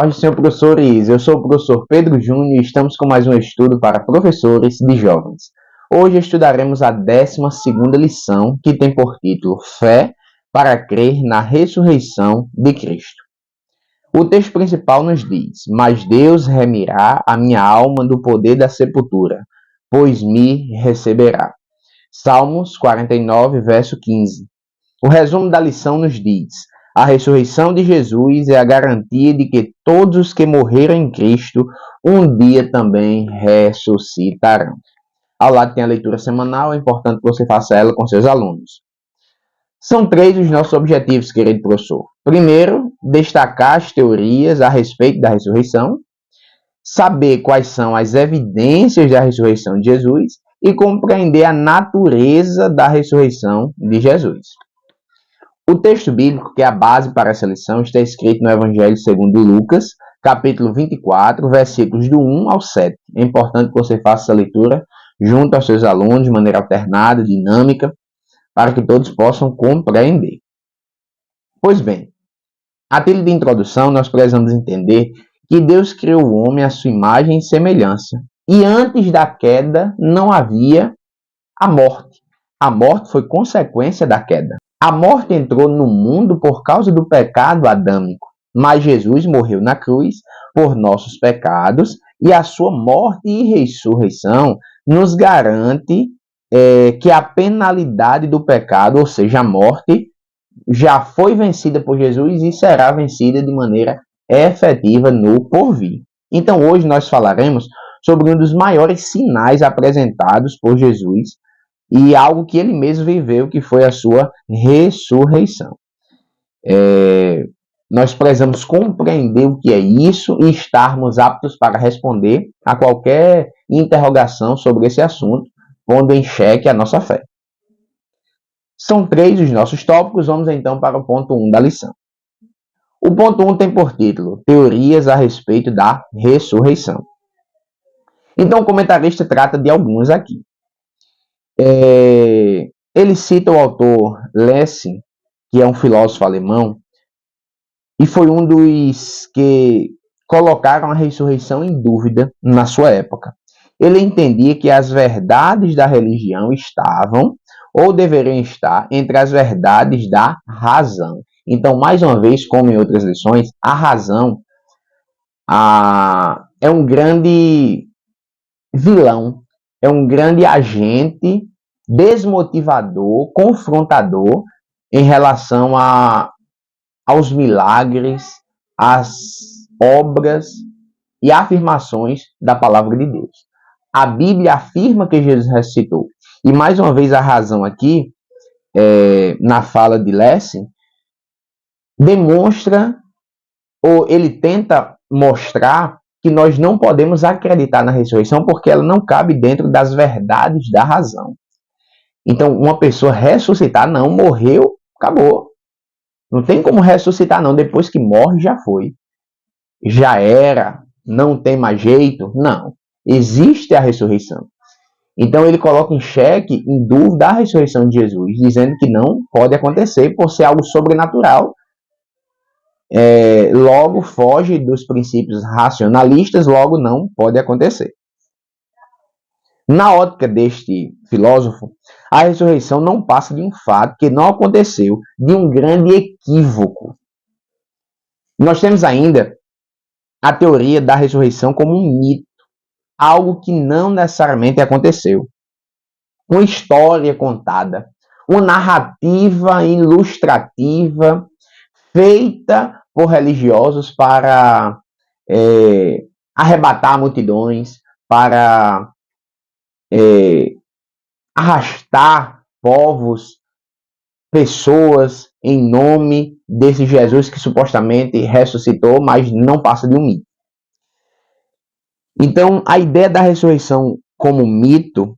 paz do Senhor, professores. Eu sou o professor Pedro Júnior e estamos com mais um estudo para professores de jovens. Hoje estudaremos a 12ª lição, que tem por título Fé para crer na ressurreição de Cristo. O texto principal nos diz: Mas Deus remirá a minha alma do poder da sepultura, pois me receberá. Salmos 49, verso 15. O resumo da lição nos diz: a ressurreição de Jesus é a garantia de que todos os que morreram em Cristo um dia também ressuscitarão. Ao lado tem a leitura semanal, é importante que você faça ela com seus alunos. São 3 os nossos objetivos, querido professor. Primeiro, destacar as teorias a respeito da ressurreição, saber quais são as evidências da ressurreição de Jesus e compreender a natureza da ressurreição de Jesus. O texto bíblico, que é a base para essa lição, está escrito no Evangelho segundo Lucas, capítulo 24, versículos do 1 ao 7. É importante que você faça essa leitura junto aos seus alunos, de maneira alternada, dinâmica, para que todos possam compreender. Pois bem, a título de introdução, nós precisamos entender que Deus criou o homem à sua imagem e semelhança. E antes da queda não havia a morte. A morte foi consequência da queda. A morte entrou no mundo por causa do pecado adâmico, mas Jesus morreu na cruz por nossos pecados e a sua morte e ressurreição nos garante que a penalidade do pecado, ou seja, a morte, já foi vencida por Jesus e será vencida de maneira efetiva no porvir. Então hoje nós falaremos sobre um dos maiores sinais apresentados por Jesus e algo que ele mesmo viveu, que foi a sua ressurreição. Nós precisamos compreender o que é isso e estarmos aptos para responder a qualquer interrogação sobre esse assunto, pondo em xeque a nossa fé. São 3 os nossos tópicos, vamos então para o ponto 1 da lição. O ponto 1 tem por título Teorias a respeito da ressurreição. Então o comentarista trata de alguns aqui. Ele cita o autor Lessing, que é um filósofo alemão, e foi um dos que colocaram a ressurreição em dúvida na sua época. Ele entendia que as verdades da religião estavam, ou deveriam estar, entre as verdades da razão. Então, mais uma vez, como em outras lições, a razão é um grande vilão, é um grande agente desmotivador, confrontador em relação aos milagres, às obras e afirmações da palavra de Deus. A Bíblia afirma que Jesus ressuscitou. E mais uma vez a razão aqui, na fala de Lessing, demonstra, ou ele tenta mostrar, que nós não podemos acreditar na ressurreição porque ela não cabe dentro das verdades da razão. Então, uma pessoa ressuscitar, não, morreu, acabou. Não tem como ressuscitar, não. Depois que morre, já foi. Já era, não tem mais jeito. Não. Existe a ressurreição. Então, ele coloca em xeque, em dúvida, a ressurreição de Jesus, dizendo que não pode acontecer por ser algo sobrenatural. Logo, foge dos princípios racionalistas, logo não pode acontecer. Na ótica deste filósofo, a ressurreição não passa de um fato que não aconteceu, de um grande equívoco. Nós temos ainda a teoria da ressurreição como um mito, algo que não necessariamente aconteceu. Uma história contada, uma narrativa ilustrativa feita por religiosos para arrebatar multidões, para arrastar povos, pessoas em nome desse Jesus que supostamente ressuscitou, mas não passa de um mito. Então, a ideia da ressurreição como mito,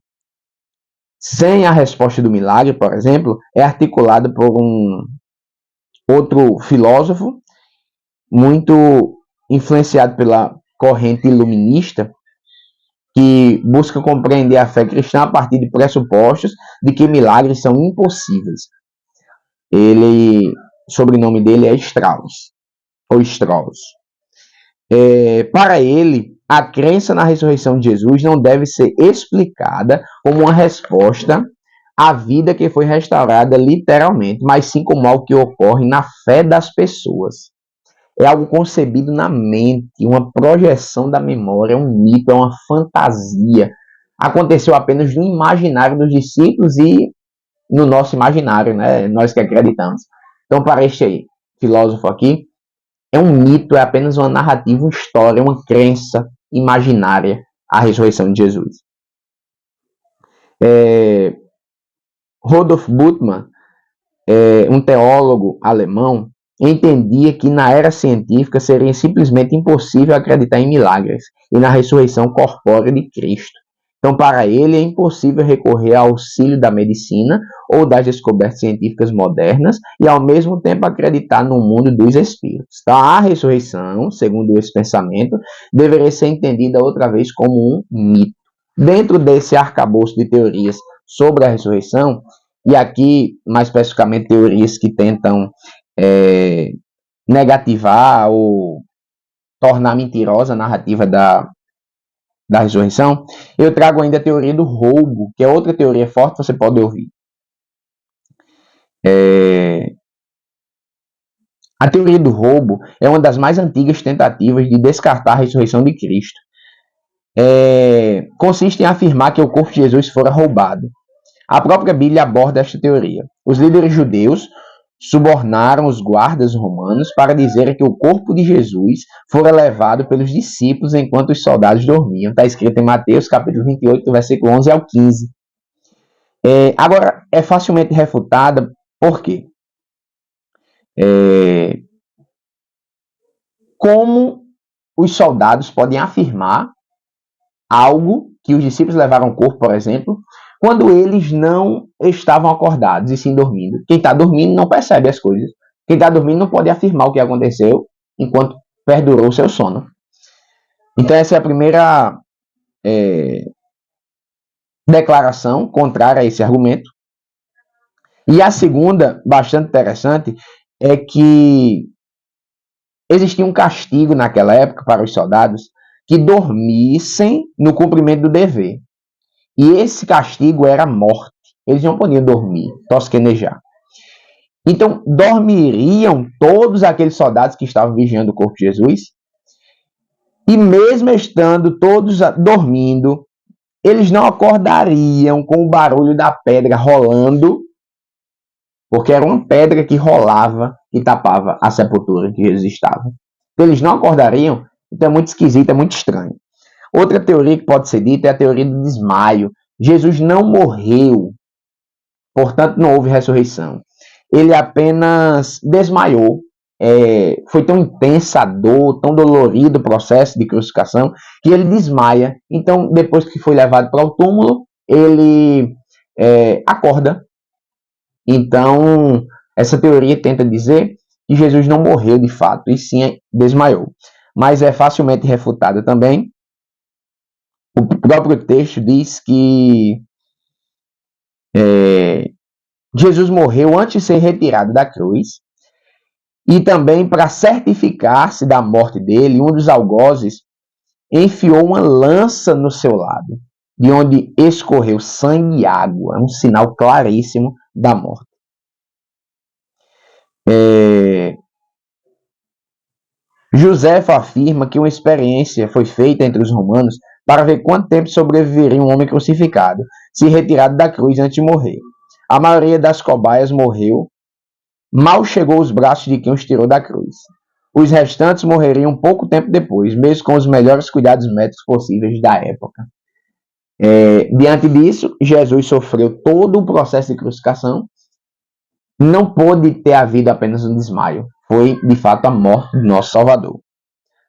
sem a resposta do milagre, por exemplo, é articulada por um outro filósofo, muito influenciado pela corrente iluminista, que busca compreender a fé cristã a partir de pressupostos de que milagres são impossíveis. O sobrenome dele é Strauss, ou Strauss. Para ele, a crença na ressurreição de Jesus não deve ser explicada como uma resposta à vida que foi restaurada literalmente, mas sim como algo que ocorre na fé das pessoas. É algo concebido na mente, uma projeção da memória, é um mito, é uma fantasia. Aconteceu apenas no imaginário dos discípulos e no nosso imaginário, né? Nós que acreditamos. Então, para este filósofo aqui, é um mito, é apenas uma narrativa, uma história, uma crença imaginária a ressurreição de Jesus. Rudolf Bultmann, um teólogo alemão, entendia que na era científica seria simplesmente impossível acreditar em milagres e na ressurreição corpórea de Cristo. Então, para ele, é impossível recorrer ao auxílio da medicina ou das descobertas científicas modernas e, ao mesmo tempo, acreditar no mundo dos espíritos. Então, a ressurreição, segundo esse pensamento, deveria ser entendida outra vez como um mito. Dentro desse arcabouço de teorias sobre a ressurreição, e aqui, mais especificamente, teorias que tentam negativar ou tornar mentirosa a narrativa da ressurreição, eu trago ainda a teoria do roubo, que é outra teoria forte que você pode ouvir. A teoria do roubo é uma das mais antigas tentativas de descartar a ressurreição de Cristo. Consiste em afirmar que o corpo de Jesus fora roubado. A própria Bíblia aborda esta teoria. Os líderes judeus subornaram os guardas romanos para dizer que o corpo de Jesus fora levado pelos discípulos enquanto os soldados dormiam. Está escrito em Mateus capítulo 28, versículo 11 ao 15. Agora, é facilmente refutada, por quê? Como os soldados podem afirmar algo que os discípulos levaram o corpo, por exemplo, quando eles não estavam acordados e sim dormindo? Quem está dormindo não percebe as coisas. Quem está dormindo não pode afirmar o que aconteceu enquanto perdurou o seu sono. Então essa é a primeira declaração contrária a esse argumento. E a segunda, bastante interessante, é que existia um castigo naquela época para os soldados que dormissem no cumprimento do dever. E esse castigo era a morte. Eles não podiam dormir, tosquenejar. Então, dormiriam todos aqueles soldados que estavam vigiando o corpo de Jesus? E mesmo estando todos dormindo, eles não acordariam com o barulho da pedra rolando, porque era uma pedra que rolava e tapava a sepultura que Jesus estava. Então, eles não acordariam, então é muito esquisito, é muito estranho. Outra teoria que pode ser dita é a teoria do desmaio. Jesus não morreu, portanto não houve ressurreição. Ele apenas desmaiou. Foi tão intensa a dor, tão dolorido o processo de crucificação, que ele desmaia. Então, depois que foi levado para o túmulo, ele acorda. Então, essa teoria tenta dizer que Jesus não morreu de fato, e sim desmaiou. Mas é facilmente refutada também. O próprio texto diz que Jesus morreu antes de ser retirado da cruz, e também para certificar-se da morte dele, um dos algozes enfiou uma lança no seu lado, de onde escorreu sangue e água, um sinal claríssimo da morte. José afirma que uma experiência foi feita entre os romanos para ver quanto tempo sobreviveria um homem crucificado, se retirado da cruz antes de morrer. A maioria das cobaias morreu, mal chegou aos braços de quem os tirou da cruz. Os restantes morreriam pouco tempo depois, mesmo com os melhores cuidados médicos possíveis da época. Diante disso, Jesus sofreu todo o processo de crucificação. Não pôde ter havido apenas um desmaio. Foi, de fato, a morte do nosso Salvador.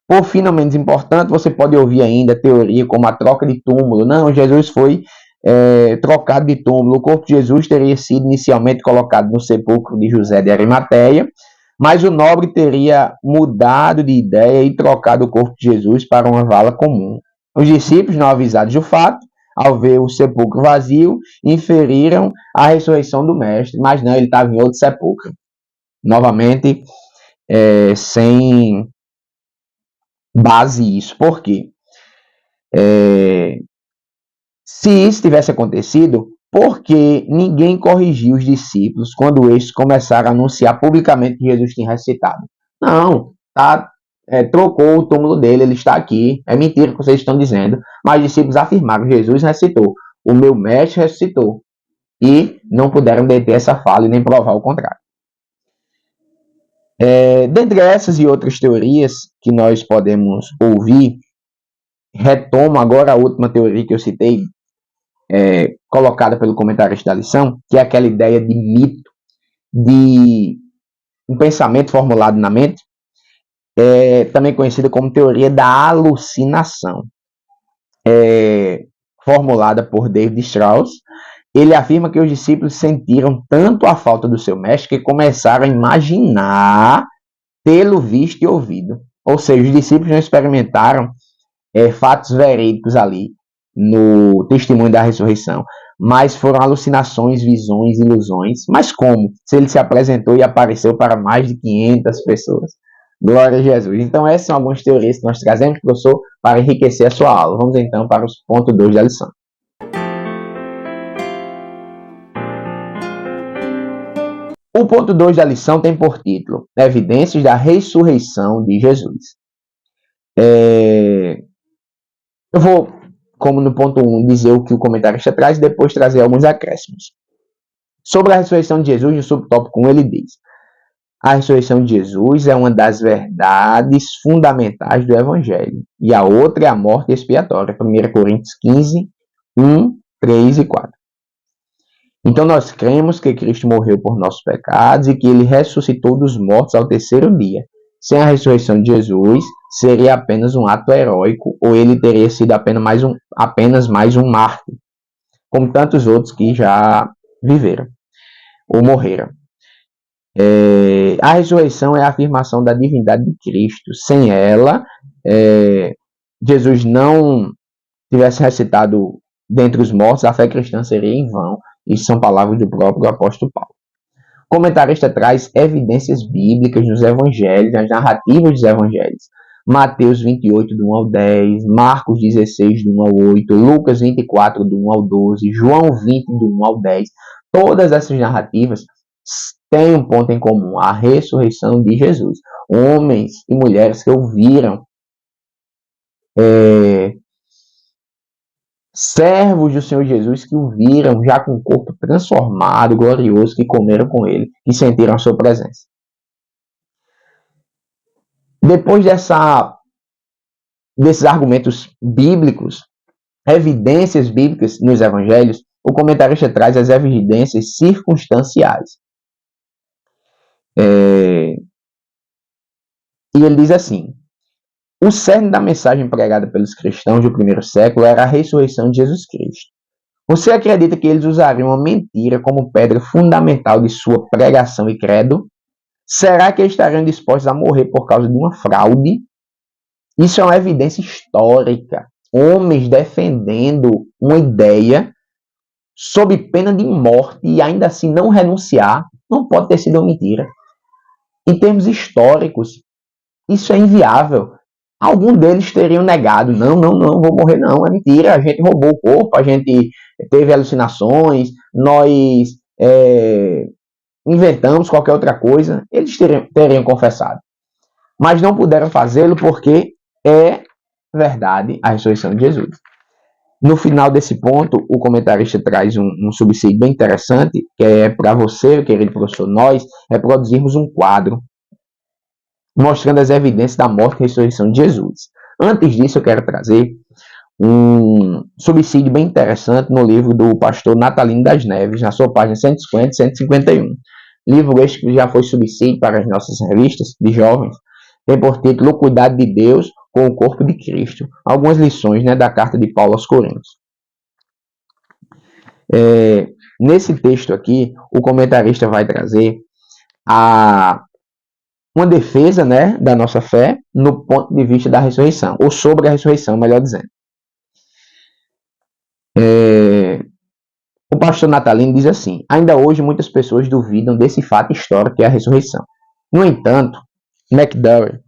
Por fim, não menos importante, você pode ouvir ainda teoria como a troca de túmulo. Não, Jesus foi trocado de túmulo. O corpo de Jesus teria sido inicialmente colocado no sepulcro de José de Arimateia, mas o nobre teria mudado de ideia e trocado o corpo de Jesus para uma vala comum. Os discípulos, não avisados do fato, ao ver o sepulcro vazio, inferiram a ressurreição do mestre, mas não, ele estava em outro sepulcro. Novamente, sem base isso. Por quê? Se isso tivesse acontecido, por que ninguém corrigiu os discípulos quando estes começaram a anunciar publicamente que Jesus tinha ressuscitado? Não, trocou o túmulo dele, ele está aqui. É mentira que vocês estão dizendo. Mas os discípulos afirmaram: Jesus ressuscitou, o meu mestre ressuscitou. E não puderam deter essa fala e nem provar o contrário. Dentre essas e outras teorias que nós podemos ouvir, retomo agora a última teoria que eu citei, colocada pelo comentarista da lição, que é aquela ideia de mito, de um pensamento formulado na mente, também conhecida como teoria da alucinação, formulada por David Strauss. Ele afirma que os discípulos sentiram tanto a falta do seu mestre que começaram a imaginar tê-lo visto e ouvido. Ou seja, os discípulos não experimentaram fatos verídicos ali no testemunho da ressurreição, mas foram alucinações, visões, ilusões. Mas como? Se ele se apresentou e apareceu para mais de 500 pessoas. Glória a Jesus. Então essas são algumas teorias que nós trazemos, professor, para enriquecer a sua aula. Vamos então para o ponto 2 da lição. O ponto 2 da lição tem por título Evidências da ressurreição de Jesus. Eu vou, como no ponto 1, dizer o que o comentarista traz e depois trazer alguns acréscimos. Sobre a ressurreição de Jesus, no subtópico 1, ele diz: a ressurreição de Jesus é uma das verdades fundamentais do Evangelho, e a outra é a morte expiatória. 1 Coríntios 15, 1, 3 e 4. Então nós cremos que Cristo morreu por nossos pecados e que ele ressuscitou dos mortos ao terceiro dia. Sem a ressurreição de Jesus, seria apenas um ato heróico, ou ele teria sido apenas mais um mártir, como tantos outros que já viveram ou morreram. A ressurreição é a afirmação da divindade de Cristo. Sem ela, Jesus não tivesse ressuscitado dentre os mortos, a fé cristã seria em vão. Isso são palavras do próprio apóstolo Paulo. O comentarista traz evidências bíblicas nos evangelhos, nas narrativas dos evangelhos. Mateus 28, do 1 ao 10, Marcos 16, do 1 ao 8, Lucas 24, do 1 ao 12, João 20, do 1 ao 10. Todas essas narrativas têm um ponto em comum: a ressurreição de Jesus. Homens e mulheres que ouviram, servos do Senhor Jesus que o viram já com o corpo transformado, glorioso, que comeram com ele, que sentiram a sua presença. Depois desses argumentos bíblicos, evidências bíblicas nos evangelhos, o comentarista traz as evidências circunstanciais. E ele diz assim: o cerne da mensagem pregada pelos cristãos do primeiro século era a ressurreição de Jesus Cristo. Você acredita que eles usariam uma mentira como pedra fundamental de sua pregação e credo? Será que eles estariam dispostos a morrer por causa de uma fraude? Isso é uma evidência histórica. Homens defendendo uma ideia sob pena de morte e ainda assim não renunciar, não pode ter sido uma mentira. Em termos históricos, isso é inviável. Algum deles teriam negado: não, vou morrer não, é mentira, a gente roubou o corpo, a gente teve alucinações, nós inventamos qualquer outra coisa. Eles teriam confessado. Mas não puderam fazê-lo porque é verdade a ressurreição de Jesus. No final desse ponto, o comentarista traz um subsídio bem interessante, que é para você, querido professor, nós produzirmos um quadro mostrando as evidências da morte e ressurreição de Jesus. Antes disso, eu quero trazer um subsídio bem interessante no livro do pastor Natalino das Neves, na sua página 150 e 151. Livro este que já foi subsídio para as nossas revistas de jovens, tem por título O Cuidado de Deus com o Corpo de Cristo. Algumas lições da carta de Paulo aos Coríntios. Nesse texto aqui, o comentarista vai trazer uma defesa da nossa fé no ponto de vista da ressurreição, ou sobre a ressurreição, melhor dizendo. O pastor Natalino diz assim: ainda hoje muitas pessoas duvidam desse fato histórico que é a ressurreição. No entanto, McDowell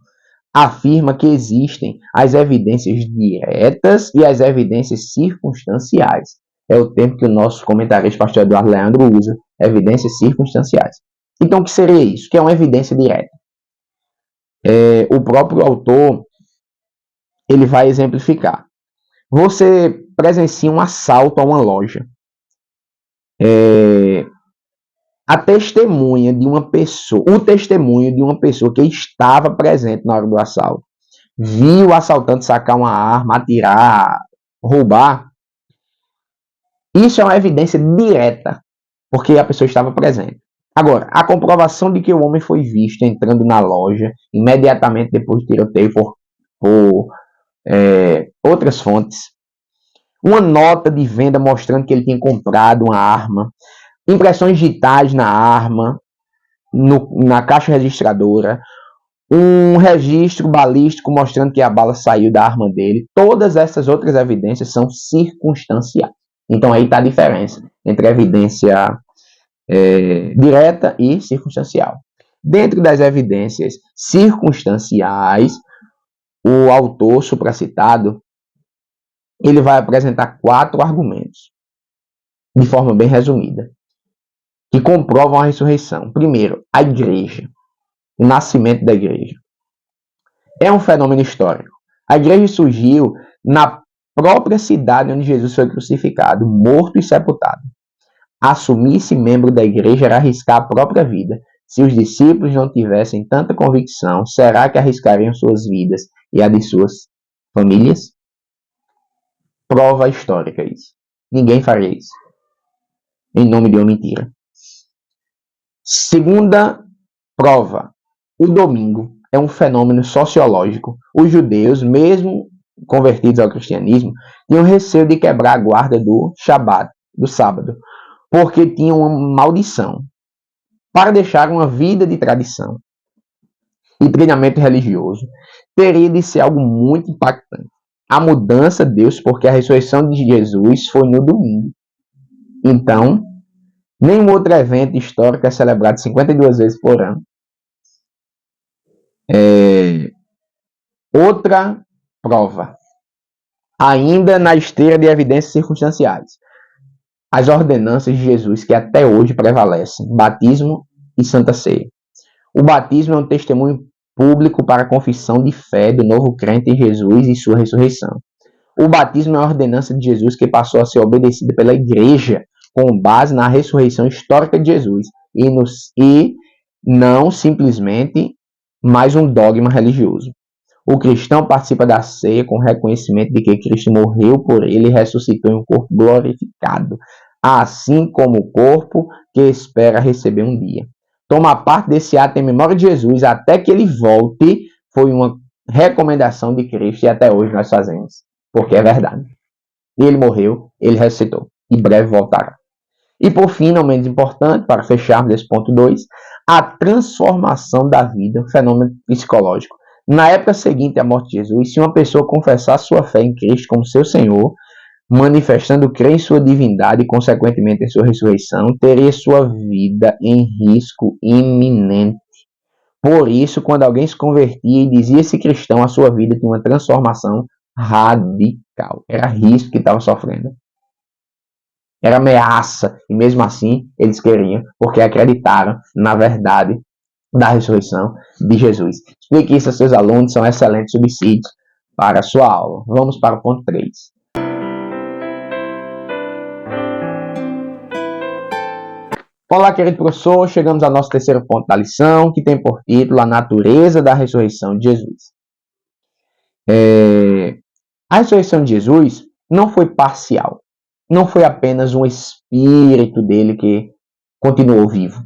afirma que existem as evidências diretas e as evidências circunstanciais. É o termo que o nosso comentarista, pastor Eduardo Leandro, usa, evidências circunstanciais. Então, o que seria isso? Que é uma evidência direta. O próprio autor, ele vai exemplificar. Você presencia um assalto a uma loja. O testemunho de uma pessoa que estava presente na hora do assalto, viu o assaltante sacar uma arma, atirar, roubar. Isso é uma evidência direta, porque a pessoa estava presente. Agora, a comprovação de que o homem foi visto entrando na loja imediatamente depois do tiroteio por outras fontes. Uma nota de venda mostrando que ele tinha comprado uma arma. Impressões digitais na arma, na caixa registradora. Um registro balístico mostrando que a bala saiu da arma dele. Todas essas outras evidências são circunstanciais. Então aí está a diferença entre evidência direta e circunstancial. Dentro das evidências circunstanciais, o autor supracitado, ele vai apresentar 4 argumentos, de forma bem resumida, que comprovam a ressurreição. Primeiro, a igreja, o nascimento da igreja. É um fenômeno histórico. A igreja surgiu na própria cidade onde Jesus foi crucificado, morto e sepultado. Assumir-se membro da igreja era arriscar a própria vida. Se os discípulos não tivessem tanta convicção, será que arriscariam suas vidas e a de suas famílias? Prova histórica isso. Ninguém faria isso. Em nome de uma mentira. Segunda prova. O domingo é um fenômeno sociológico. Os judeus, mesmo convertidos ao cristianismo, tinham receio de quebrar a guarda do Shabat, do sábado, porque tinham uma maldição. Para deixar uma vida de tradição e treinamento religioso, teria de ser algo muito impactante. A mudança de Deus, porque a ressurreição de Jesus foi no domingo. Então, nenhum outro evento histórico é celebrado 52 vezes por ano. Outra prova. Ainda na esteira de evidências circunstanciais. As ordenanças de Jesus que até hoje prevalecem. Batismo e Santa Ceia. O batismo é um testemunho público para a confissão de fé do novo crente em Jesus e sua ressurreição. O batismo é a ordenança de Jesus que passou a ser obedecida pela igreja com base na ressurreição histórica de Jesus e não simplesmente mais um dogma religioso. O cristão participa da ceia com reconhecimento de que Cristo morreu por ele e ressuscitou em um corpo glorificado, assim como o corpo que espera receber um dia. Tomar parte desse ato em memória de Jesus até que ele volte foi uma recomendação de Cristo e até hoje nós fazemos, porque é verdade. Ele morreu, ele ressuscitou e breve voltará. E por fim, não menos importante, para fecharmos esse ponto 2, a transformação da vida, um fenômeno psicológico. Na época seguinte à morte de Jesus, se uma pessoa confessar sua fé em Cristo como seu Senhor, manifestando crer em sua divindade e, consequentemente, em sua ressurreição, teria sua vida em risco iminente. Por isso, quando alguém se convertia e dizia-se cristão, a sua vida tinha uma transformação radical. Era risco que estava sofrendo. Era ameaça, e mesmo assim eles queriam, porque acreditaram na verdade da ressurreição de Jesus. Explique isso aos seus alunos, são excelentes subsídios para a sua aula. Vamos para o ponto 3. Olá, querido professor, chegamos ao nosso terceiro ponto da lição, que tem por título a natureza da ressurreição de Jesus. A ressurreição de Jesus não foi parcial. Não foi apenas um espírito dele que continuou vivo.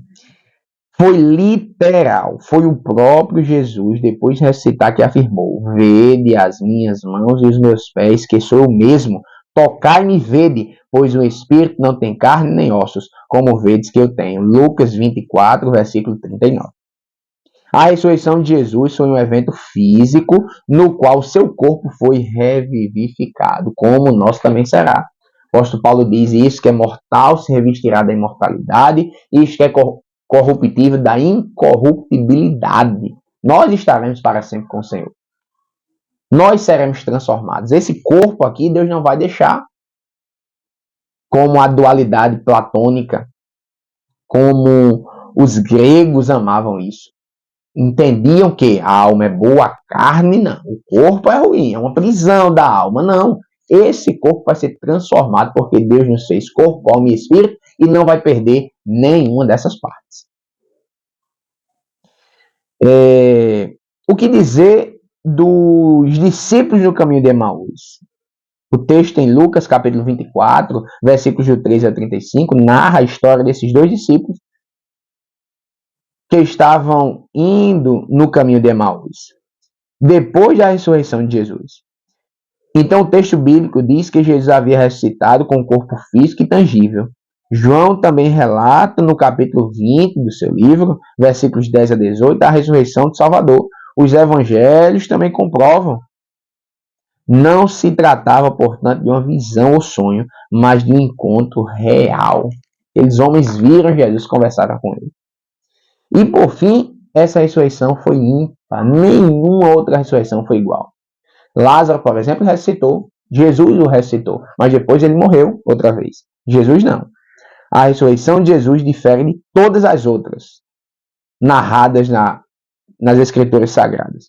Foi literal. Foi o próprio Jesus, depois de ressuscitar, que afirmou: vede as minhas mãos e os meus pés, que sou eu mesmo. Tocai-me e vede, pois o espírito não tem carne nem ossos, como vedes que eu tenho. Lucas 24, versículo 39. A ressurreição de Jesus foi um evento físico no qual seu corpo foi revivificado, como o nosso também será. O apóstolo Paulo diz: isso que é mortal se revestirá da imortalidade, isso que é corruptível da incorruptibilidade. Nós estaremos para sempre com o Senhor. Nós seremos transformados. Esse corpo aqui, Deus não vai deixar como a dualidade platônica, como os gregos amavam isso. Entendiam que a alma é boa, a carne não. O corpo é ruim, é uma prisão da alma. Não. Esse corpo vai ser transformado porque Deus nos fez corpo, alma e espírito e não vai perder nenhuma dessas partes. O que dizer dos discípulos no caminho de Emaús? O texto em Lucas, capítulo 24, versículos de 13 a 35, narra a história desses dois discípulos que estavam indo no caminho de Emaús, depois da ressurreição de Jesus. Então o texto bíblico diz que Jesus havia ressuscitado com um corpo físico e tangível. João também relata no capítulo 20 do seu livro, versículos 10 a 18, a ressurreição do Salvador. Os evangelhos também comprovam. Não se tratava, portanto, de uma visão ou sonho, mas de um encontro real. Aqueles homens viram Jesus, conversaram com ele. E por fim, essa ressurreição foi ímpar. Nenhuma outra ressurreição foi igual. Lázaro, por exemplo, ressuscitou. Jesus o ressuscitou. Mas depois ele morreu outra vez. Jesus não. A ressurreição de Jesus difere de todas as outras narradas nas Escrituras Sagradas.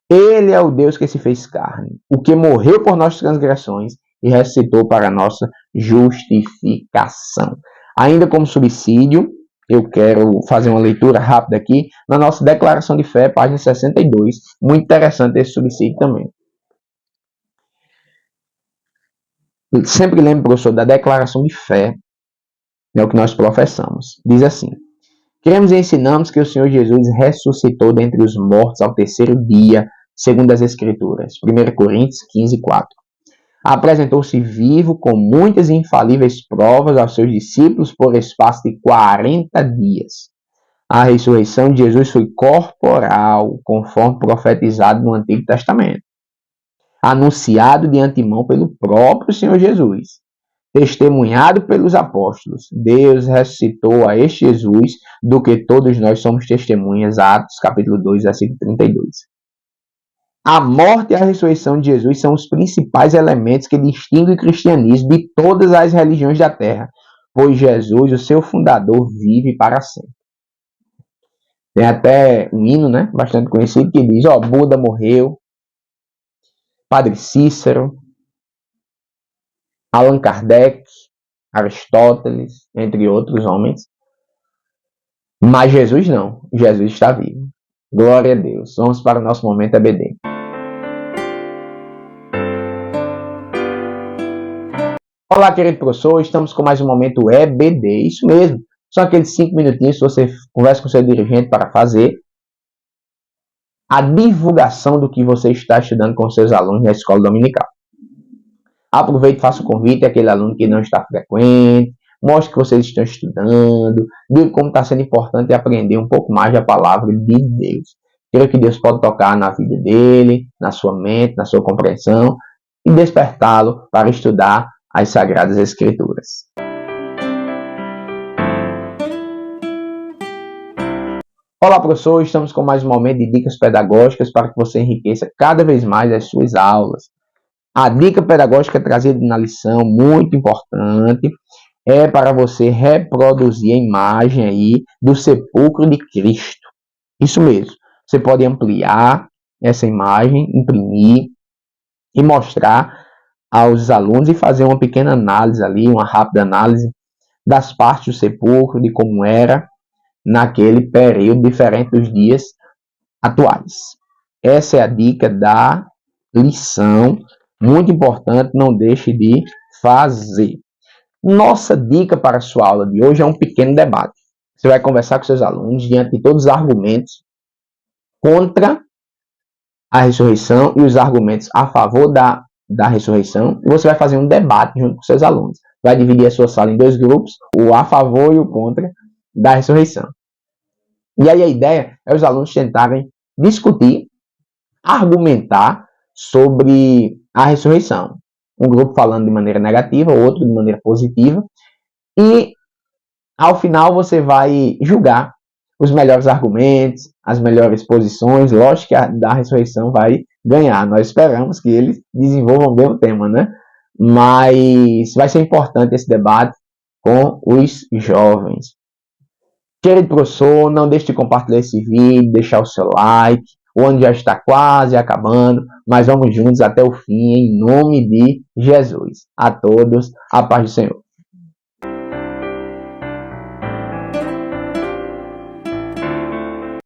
Ele é o Deus que se fez carne, o que morreu por nossas transgressões e ressuscitou para a nossa justificação. Ainda como subsídio, eu quero fazer uma leitura rápida aqui na nossa declaração de fé, página 62. Muito interessante esse subsídio também. Eu sempre lembro, professor, da declaração de fé, é o que nós professamos. Diz assim: cremos e ensinamos que o Senhor Jesus ressuscitou dentre os mortos ao terceiro dia, segundo as Escrituras. 1 Coríntios 15, 4. Apresentou-se vivo com muitas e infalíveis provas aos seus discípulos por espaço de 40 dias. A ressurreição de Jesus foi corporal, conforme profetizado no Antigo Testamento, anunciado de antemão pelo próprio Senhor Jesus, testemunhado pelos apóstolos. Deus ressuscitou a este Jesus, do que todos nós somos testemunhas. Atos, capítulo 2, versículo 32. A morte e a ressurreição de Jesus são os principais elementos que distinguem o cristianismo de todas as religiões da terra, pois Jesus, o seu fundador, vive para sempre. Tem até um hino, né, bastante conhecido, que diz: Buda morreu, Padre Cícero, Allan Kardec, Aristóteles, entre outros homens. Mas Jesus não. Jesus está vivo. Glória a Deus. Vamos para o nosso momento EBD. Olá, querido professor. Estamos com mais um momento EBD. Isso mesmo. São aqueles 5 minutinhos que você conversa com o seu dirigente para fazer a divulgação do que você está estudando com seus alunos na escola dominical. Aproveite e faça o convite àquele aluno que não está frequente. Mostre que vocês estão estudando. Diga como está sendo importante aprender um pouco mais da palavra de Deus. Creio que Deus pode tocar na vida dele, na sua mente, na sua compreensão e despertá-lo para estudar as Sagradas Escrituras. Olá, professor. Estamos com mais um momento de dicas pedagógicas para que você enriqueça cada vez mais as suas aulas. A dica pedagógica trazida na lição, muito importante, é para você reproduzir a imagem aí do sepulcro de Cristo. Isso mesmo. Você pode ampliar essa imagem, imprimir e mostrar aos alunos e fazer uma pequena análise ali, uma rápida análise das partes do sepulcro, de como era naquele período diferente dos dias atuais. Essa é a dica da lição, muito importante, não deixe de fazer. Nossa dica para a sua aula de hoje é um pequeno debate. Você vai conversar com seus alunos diante de todos os argumentos contra a ressurreição e os argumentos a favor da ressurreição. E você vai fazer um debate junto com seus alunos. Vai dividir a sua sala em 2 grupos, o a favor e o contra da ressurreição. E aí a ideia é os alunos tentarem discutir, argumentar sobre a ressurreição. Um grupo falando de maneira negativa, outro de maneira positiva. E, ao final, você vai julgar os melhores argumentos, as melhores posições. Lógico que a da ressurreição vai ganhar. Nós esperamos que eles desenvolvam bem o tema, né? Mas vai ser importante esse debate com os jovens. Querido professor, não deixe de compartilhar esse vídeo, deixar o seu like. O ano já está quase acabando, mas vamos juntos até o fim, em nome de Jesus. A todos, a paz do Senhor.